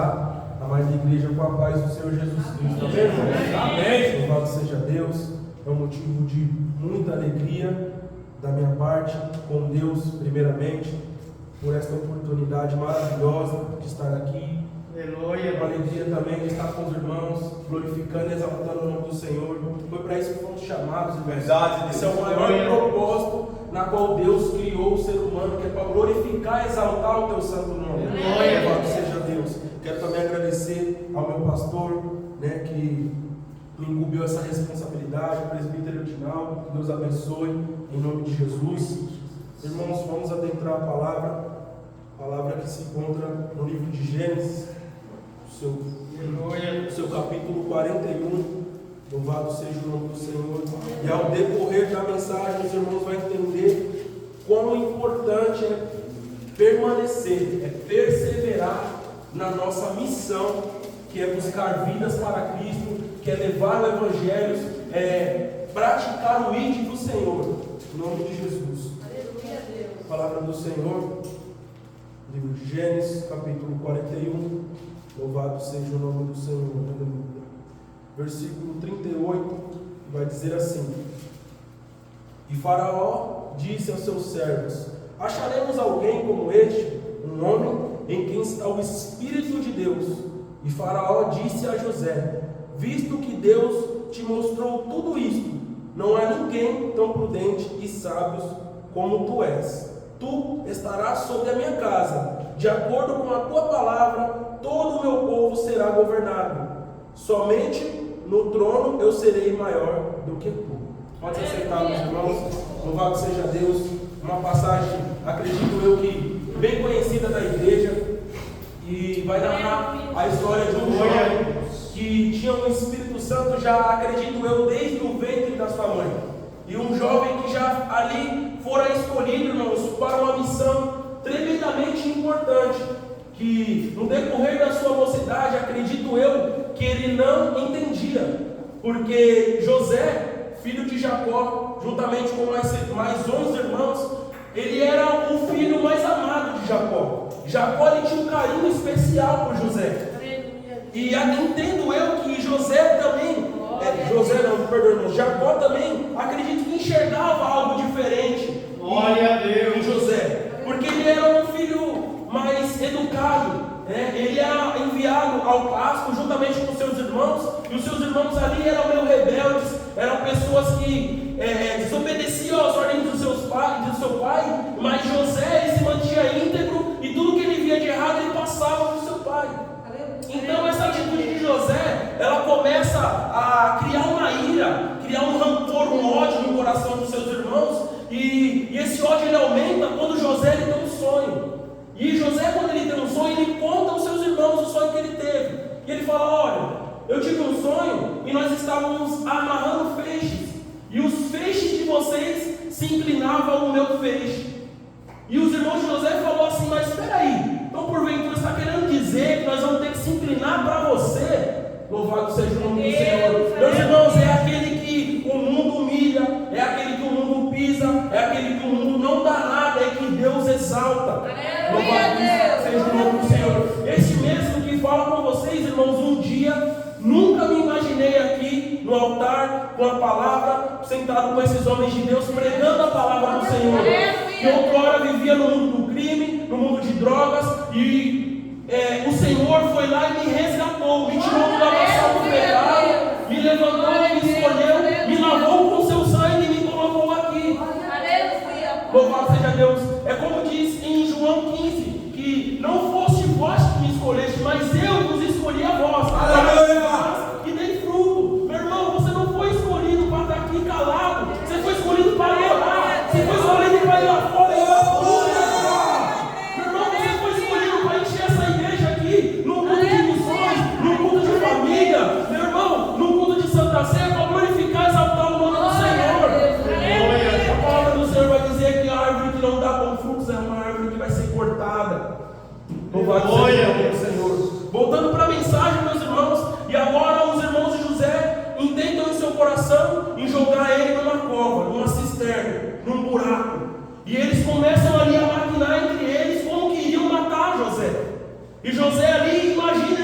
saudar a mais da igreja com a paz do Senhor Jesus Cristo. Amém, irmãos? Amém. Louvado seja Deus. É um motivo de muita alegria da minha parte com Deus, primeiramente, por esta oportunidade maravilhosa de estar aqui. Aleluia. Uma alegria também de estar com os irmãos, glorificando e exaltando o nome do Senhor. Foi para isso que fomos chamados, de verdade. Esse é o maior propósito na qual Deus criou o ser humano, que é para glorificar e exaltar o teu santo nome. Louvado seja Deus. Quero também agradecer ao meu pastor, que me incumbiu essa responsabilidade, o presbítero Edinaldo. Que Deus abençoe, em nome de Jesus. Irmãos, vamos adentrar a palavra que se encontra no livro de Gênesis, o seu capítulo 41. Louvado seja o nome do Senhor. E ao decorrer da mensagem, os irmãos vão entender quão importante é permanecer, é perseverar na nossa missão, que é buscar vidas para Cristo, que é levar o Evangelho, é praticar o ID do Senhor, em nome de Jesus. Aleluia, Deus. Palavra do Senhor, livro de Gênesis, capítulo 41. Louvado seja o nome do Senhor. Aleluia. Versículo 38 vai dizer assim: E Faraó disse aos seus servos: Acharemos alguém como este, um homem em quem está o Espírito de Deus? E Faraó disse a José: Visto que Deus te mostrou tudo isto, não há ninguém tão prudente e sábio como tu és. Tu estarás sobre a minha casa, de acordo com a tua palavra, todo o meu povo será governado. Somente no trono eu serei maior do que tu. Pode ser sentado, meus irmãos. Louvado seja Deus. Uma passagem, acredito eu, que bem conhecida da igreja, e vai narrar a história de um jovem que tinha o Espírito Santo, já acredito eu, desde o ventre da sua mãe. E um jovem que já ali fora escolhido, irmãos, para uma missão tremendamente importante, que no decorrer da sua mocidade, acredito eu, que ele não entendia, porque José, filho de Jacó, juntamente com mais 11 irmãos, ele era o filho mais amado de Jacó. Jacó ele tinha um carinho especial por José. E entendo eu que José também, Jacó também, acredito que enxergava algo diferente em José, porque ele era um filho mais educado. Ele era enviado ao pasto juntamente com seus irmãos, e os seus irmãos ali eram meio rebeldes, eram pessoas que desobedeciam às ordens do seu pai, mas José ele se mantinha íntegro, e tudo que ele via de errado ele passava para o seu pai. Então essa atitude de José, ela começa a criar uma ira, criar um rancor, um ódio no coração dos seus irmãos, e esse ódio ele aumenta quando José ele tem um sonho. E José, quando ele tem um sonho, ele conta aos seus irmãos o sonho que ele teve. E ele fala: olha, eu tive um sonho e nós estávamos amarrando feixes, e os feixes de vocês se inclinavam ao meu feixe. E os irmãos de José falaram assim: mas espera aí, então porventura está querendo dizer que nós vamos ter que se inclinar para você? Louvado seja o nome do Senhor. Meus irmãos, é aquele que o mundo humilha, é aquele que o mundo pisa, é aquele que o mundo não dá nada, é que Deus exalta. Louvado seja o nome do Senhor. Esse mesmo que fala com vocês, irmãos, um dia, nunca me imaginei aqui no altar, com a palavra, sentado com esses homens de Deus, pregando a palavra do Senhor. Que outrora vivia no mundo do crime, no mundo de drogas, e o Senhor foi lá e me resgatou, me tirou do lavação do pecado, me levantou, me escolheu, me lavou com seu sangue e me colocou aqui. Louvado seja Deus. É como diz em João 15, que não foste vós que me escolheste, mas eu vos escolhi a vós. E dei fruto. Meu irmão, você não foi escolhido para estar aqui calado, você foi escolhido para orar, você foi escolhido para ir lá fora e meu irmão, você foi escolhido para encher essa igreja aqui, no culto de missões, no culto de família, meu irmão, no culto de Santa Ceia, para glorificar e exaltar o nome do Senhor. A palavra do Senhor vai dizer que a árvore que não dá bons frutos é uma árvore que vai ser cortada. Louvado seja o nome do Senhor. Voltando para a mensagem, meus irmãos, e agora os irmãos de José intentam em seu coração em jogar ele numa cova, numa cisterna, num buraco. E eles começam ali a maquinar entre eles como que iriam matar José. E José ali, imagina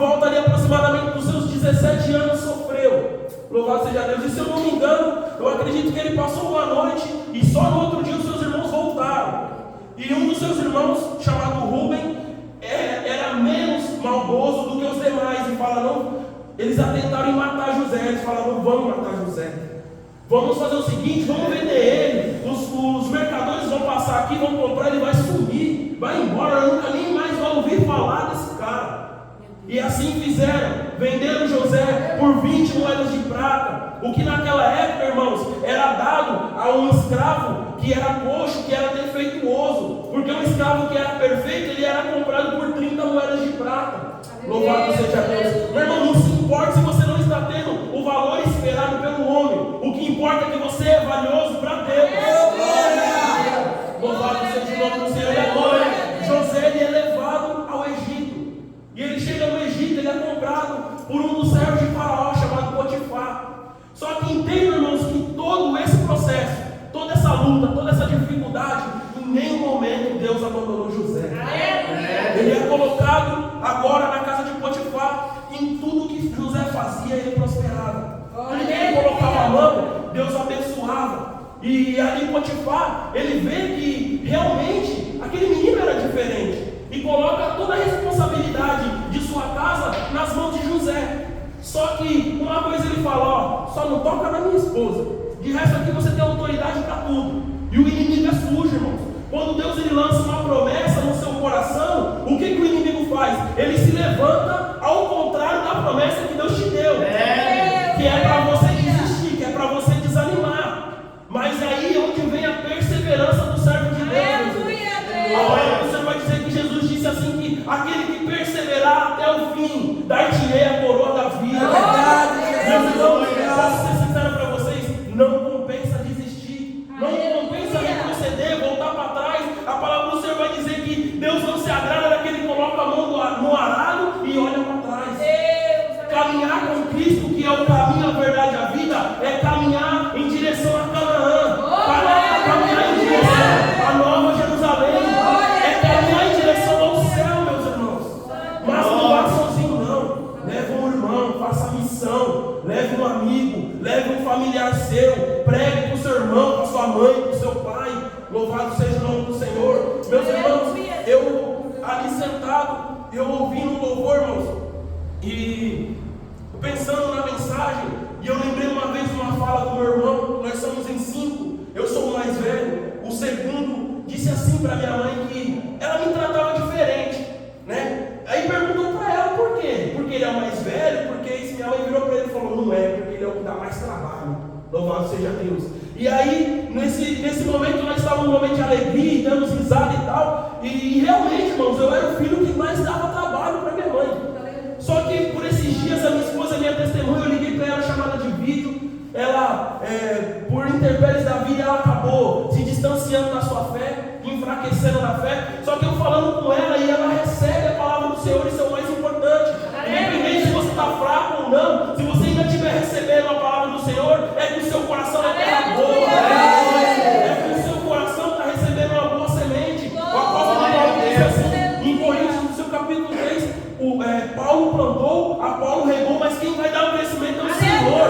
volta ali aproximadamente dos seus 17 anos sofreu. Louvado seja Deus. E se eu não me engano, eu acredito que ele passou uma noite e só no outro dia os seus irmãos voltaram. E um dos seus irmãos, chamado Rubem, era menos maldoso do que os demais. E fala, não, eles atentaram em matar José. Eles falaram, vamos matar José. Vamos fazer o seguinte, vamos vender ele. Os mercadores vão passar aqui, vão comprar, ele vai sumir, vai embora, eu nunca nem mais vou ouvir falar desse cara. E assim fizeram, venderam José por 20 moedas de prata, o que naquela época, irmãos, era dado a um escravo que era coxo, que era defeituoso, porque um escravo que era perfeito, ele era comprado por 30 moedas de prata. Louvado seja Deus. Meu irmão, não se importa se você não está tendo o valor esperado pelo homem, o que importa é que você é valioso para Deus. Louvado seja o nome do Senhor. José, ele é levado ao Egito. E ele chega no Egito, ele é comprado por um dos servos de Faraó, chamado Potifar. Só que entendam, irmãos, que todo esse processo, toda essa luta, toda essa dificuldade, em nenhum momento Deus abandonou José. Ele é colocado agora na casa de Potifar. Em tudo que José fazia, ele prosperava. Ele colocava a mão, Deus abençoava. E ali Potifar, ele vê que realmente aquele menino era diferente. E coloca toda a responsabilidade de sua casa nas mãos de José. Só que uma coisa ele fala, ó, só não toca na minha esposa. De resto aqui você tem autoridade para tudo. E o inimigo é sujo, irmãos. Quando Deus ele lança uma promessa no seu coração, o que o inimigo faz? Ele se levanta ao contrário da promessa que Deus te deu. Que é para você desistir, que é para você desanimar. Mas aí é onde vem a perseverança do servo de Deus. Agora você vai dizer que Jesus disse assim que aquele que perseverar até o fim, dar-te-ei a coroa da vida. Meus irmãos, posso ser sincero para vocês, não compensa desistir, não compensa retroceder, voltar para trás. A palavra do Senhor vai dizer que Deus não se agrada daquele que coloca a mão no arado e olha para trás. Caminhar com Cristo, que é o caminho, a verdade, a vida, é caminhar em direção a Canaã, caminhar em direção à Nova Jerusalém, é caminhar em direção ao céu, meus irmãos. Mas não vá sozinho não, leve um irmão, faça missão, leve um amigo, leve um familiar seu, pregue para o seu irmão, para a sua mãe, para o seu pai. Louvado seja o nome do Senhor. Meus irmãos, eu ali sentado, eu ouvi no louvor, irmãos, e pensando na mensagem, e eu lembrei uma vez uma fala do meu irmão. Nós somos em 5, eu sou o mais velho. O segundo disse assim para minha mãe que ela me tratava diferente, né? Aí perguntou para ela por quê? Porque ele é o mais velho, porque isso. Minha mãe virou para ele e falou, não é, porque ele é o que dá mais trabalho. Louvado seja Deus. E aí, nesse momento, nós estávamos num momento de alegria, damos risada e tal. E realmente, irmãos, eu era o filho que mais dava trabalho para minha mãe. Só que por esses dias, a minha esposa, minha testemunha, eu liguei para ela chamada de vídeo. Ela, por intempéries da vida, ela acabou se distanciando da sua fé, enfraquecendo na fé. Só que eu falando com ela, e ela recebe a palavra do Senhor, isso é o mais importante. Independente se você está fraco ou não, se você ainda estiver recebendo a palavra do Senhor, é que o seu coração é terra boa. É que o seu coração está recebendo uma boa semente. O apóstolo Paulo diz assim, em Coríntios, no seu capítulo 3, Paulo plantou, Apolo regou, mas quem vai dar o crescimento é o Senhor.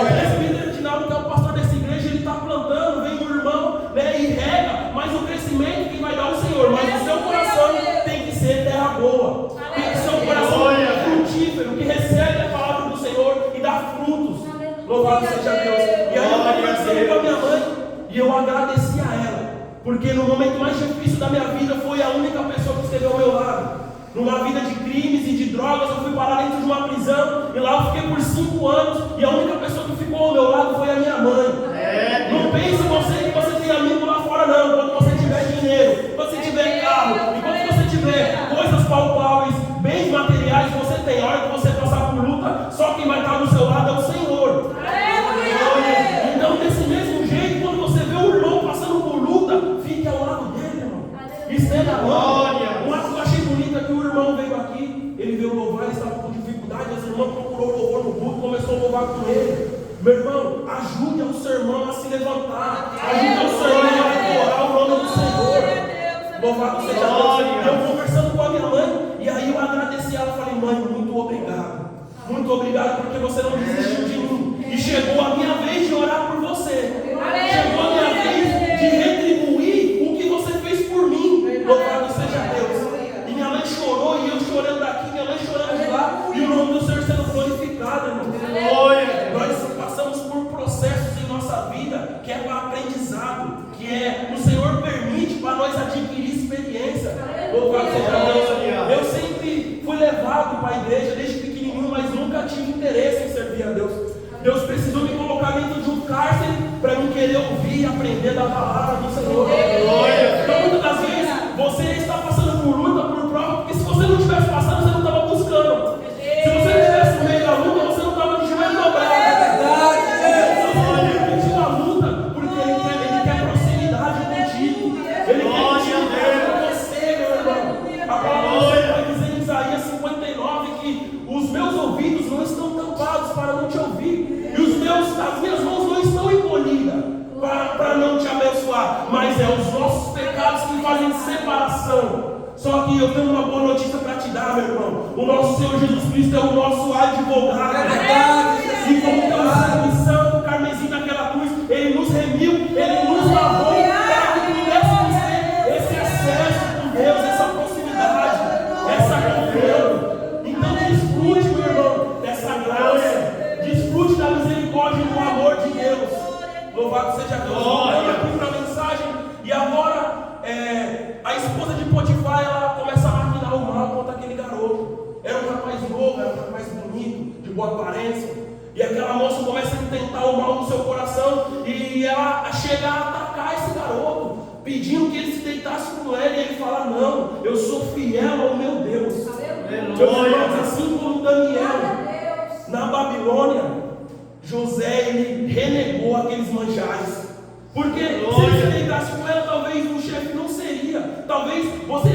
O presbítero Dinaldo, que é o pastor dessa igreja, ele está plantando, vem um irmão, né, e rega, mas o crescimento quem vai dar é o Senhor. Mas o seu coração tem que ser terra boa, tem que ser um coração frutífero, que recebe a palavra do Senhor e dá frutos. Louvado seja Deus. E aí eu conversei com a minha mãe e eu agradeci a ela, porque no momento mais difícil da minha vida foi a única pessoa que esteve ao meu lado. Numa vida de crimes e de drogas, eu fui parar dentro de uma prisão e lá eu fiquei por 5 anos e a única pessoa que ficou ao meu lado foi a minha mãe. Não pense você que você tem amigo lá fora não. Quando você tiver dinheiro, quando você tiver carro e quando você tiver coisas palpáveis, bens materiais, você tem. A hora que você passar por luta, só quem vai estar do seu lado é o Senhor. Então desse mesmo jeito, quando você vê o irmão passando por luta, fique ao lado dele, irmão. Estenda a mão. Uma coisa que eu achei bonita é que o irmão veio aqui, ele veio louvar, ele estava com dificuldade, as irmãs procurou louvor no culto, começou a louvar com ele. Meu irmão, ajude o seu irmão a se levantar, ajude o seu irmão a adorar o nome do Senhor. Louvado seja Deus. Eu conversando com a minha mãe, E aí eu agradeci ela, falei: mãe, muito obrigado. Muito obrigado porque você não desistiu de mim. E chegou a minha vez de orar por você. Chegou a minha vez de retribuir o que você fez por mim. Louvado seja Deus. E minha mãe chorou, e eu chorando daqui, minha mãe chorando de lá, e o nome do Senhor sendo glorificado, irmão. Nós passamos por processos em nossa vida que é para aprendizado, que é o Senhor permite para nós adquirir experiência. Louvado seja Deus. Eu sempre fui levado para a igreja desde pequenininho, mas nunca tive interesse em servir a Deus. Deus precisou me colocar dentro de um cárcere para mim querer ouvir e aprender da palavra do Senhor. Então muitas das vezes você está passando por luta, por prova, porque se você não estivesse passando, você não estava buscando. Se você não estivesse no meio da luta, você não estava de joelho dobrado. Ele pediu a luta porque ele quer proximidade contigo. Ele quer com você, meu irmão. A palavra vai dizer em Isaías 59 que os meus ouvidos não estão tampados para não te ouvir, e as minhas mãos não estão encolhidas para não te abençoar, mas é os nossos pecados que fazem separação. Só que eu tenho uma boa notícia para te dar, meu irmão. O nosso Senhor Jesus Cristo é o nosso advogado. E como tem o sangue santo, carmesim naquela cruz, Ele nos remiu, Ele nos lavou para que pudéssemos ter esse acesso com Deus, essa proximidade, essa comunhão. Então desfrute, meu irmão, dessa graça. Desfrute da misericórdia e do amor de Deus. Louvado seja Deus. Voltando aqui para a mensagem. E agora a esposa de Potifar, ela começa a maquinar o mal contra aquele garoto. Era um rapaz novo, era um rapaz bonito, de boa aparência. E aquela moça começa a intentar o mal no seu coração, e ela chega a atacar esse garoto, pedindo que ele se deitasse com ele. E ele fala: não, eu sou fiel ao meu Deus. Assim como Daniel na Babilônia, José, ele renegou aqueles manjares. Porque se ele se deitasse com ela, talvez o chefe não seria. Talvez você